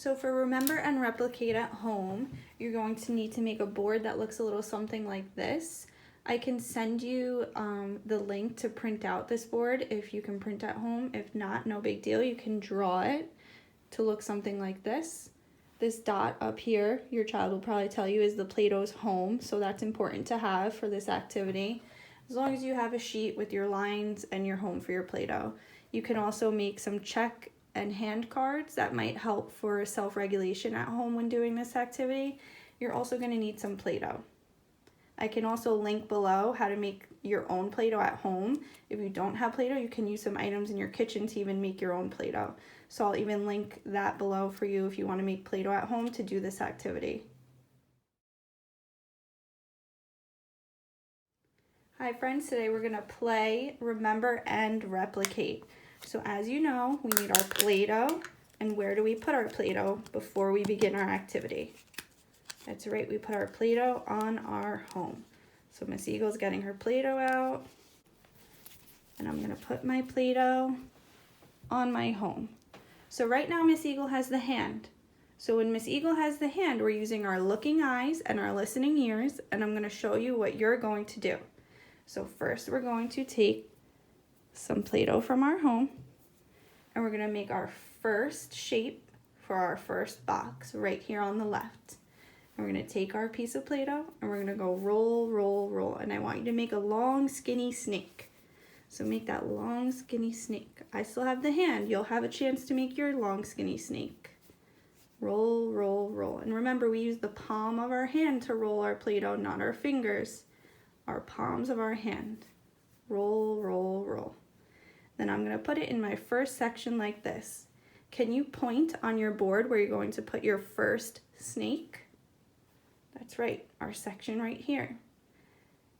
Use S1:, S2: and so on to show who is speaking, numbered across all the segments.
S1: So for Remember and Replicate at home, you're going to need to make a board that looks a little something like this. I can send you the link to print out this board if you can print at home. If not, no big deal. You can draw it to look something like this. This dot up here, your child will probably tell you, is the Play-Doh's home, so that's important to have for this activity. As long as you have a sheet with your lines and your home for your Play-Doh. You can also make some check and hand cards that might help for self-regulation at home when doing this activity. You're also going to need some Play-Doh. I can also link below how to make your own Play-Doh at home. If you don't have Play-Doh, you can use some items in your kitchen to even make your own Play-Doh. So I'll even link that below for you if you want to make Play-Doh at home to do this activity. Hi friends, today we're going to play Remember and Replicate. So as you know, we need our Play-Doh, and where do we put our Play-Doh before we begin our activity? That's right, we put our Play-Doh on our home. So Miss Eagle's getting her Play-Doh out, and I'm gonna put my Play-Doh on my home. So right now Miss Eagle has the hand. So when Miss Eagle has the hand, we're using our looking eyes and our listening ears, and I'm gonna show you what you're going to do. So first we're going to take some Play-Doh from our home, and we're gonna make our first shape for our first box right here on the left. And we're gonna take our piece of Play-Doh and we're gonna go roll, roll, roll. And I want you to make a long, skinny snake. So make that long, skinny snake. I still have the hand. You'll have a chance to make your long, skinny snake. Roll, roll, roll. And remember, we use the palm of our hand to roll our Play-Doh, not our fingers. Our palms of our hand. Roll, roll, roll. Then I'm gonna put it in my first section like this. Can you point on your board where you're going to put your first snake? That's right, our section right here.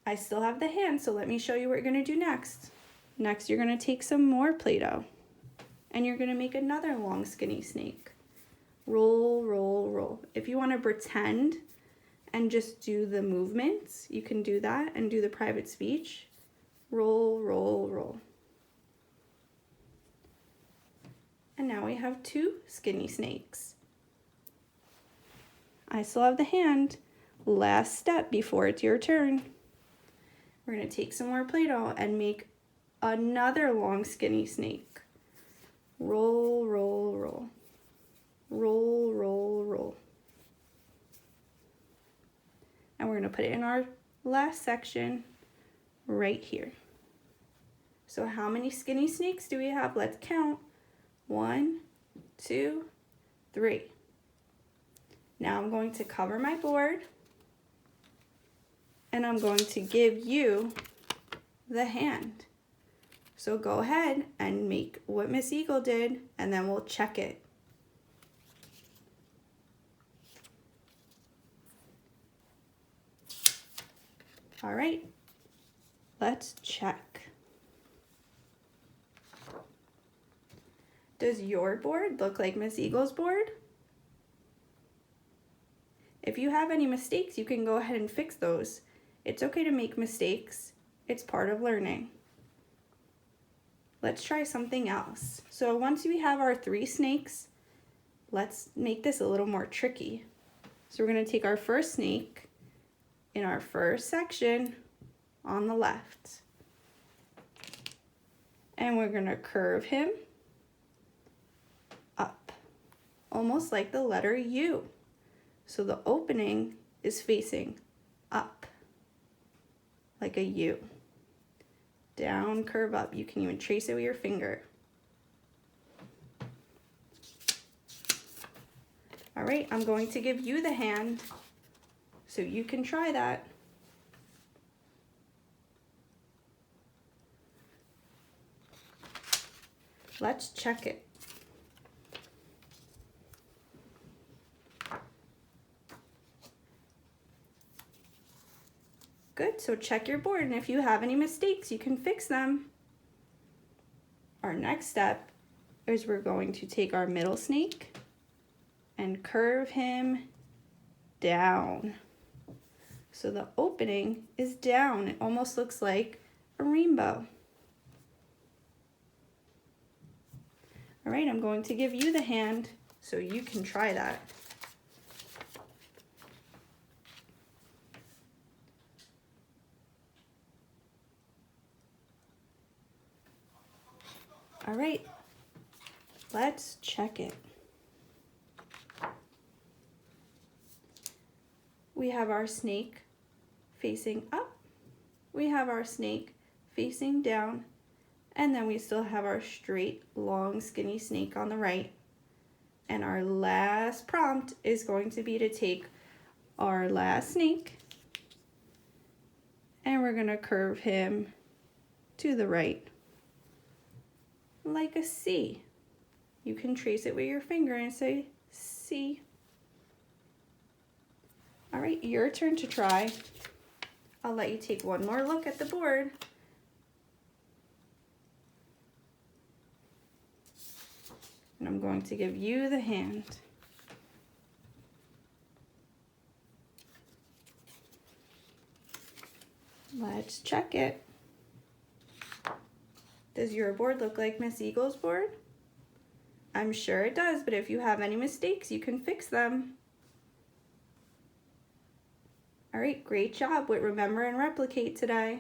S1: I still have the hand, so let me show you what you're gonna do next. Next, you're gonna take some more Play-Doh, and you're gonna make another long, skinny snake. Roll, roll, roll. If you wanna pretend and just do the movements, you can do that and do the private speech. Roll, roll, roll. And now we have two skinny snakes. I still have the hand. Last step before it's your turn. We're gonna take some more Play-Doh and make another long, skinny snake. Roll, roll, roll. Roll, roll, roll. And we're gonna put it in our last section right here. So how many skinny snakes do we have? Let's count. 1, 2, 3. Now I'm going to cover my board, and I'm going to give you the hand. So go ahead and make what Miss Eagle did, and then we'll check it. All right, let's check. Does your board look like Miss Eagle's board? If you have any mistakes, you can go ahead and fix those. It's okay to make mistakes. It's part of learning. Let's try something else. So once we have our 3 snakes, let's make this a little more tricky. So we're going to take our first snake in our first section on the left. And we're going to curve him up, almost like the letter U. So the opening is facing up, like a U. Down, curve up. You can even trace it with your finger. All right, I'm going to give you the hand so you can try that. Let's check it. Good, so check your board, and if you have any mistakes, you can fix them. Our next step is we're going to take our middle snake and curve him down. So the opening is down. It almost looks like a rainbow. All right, I'm going to give you the hand so you can try that. All right, let's check it. We have our snake facing up, we have our snake facing down, and then we still have our straight, long, skinny snake on the right. And our last prompt is going to be to take our last snake and we're gonna curve him to the right, like a C. You can trace it with your finger and say C. All right, your turn to try. I'll let you take one more look at the board. And I'm going to give you the hand. Let's check it. Does your board look like Miss Eagle's board? I'm sure it does, but if you have any mistakes, you can fix them. All right, great job with Remember and Replicate today.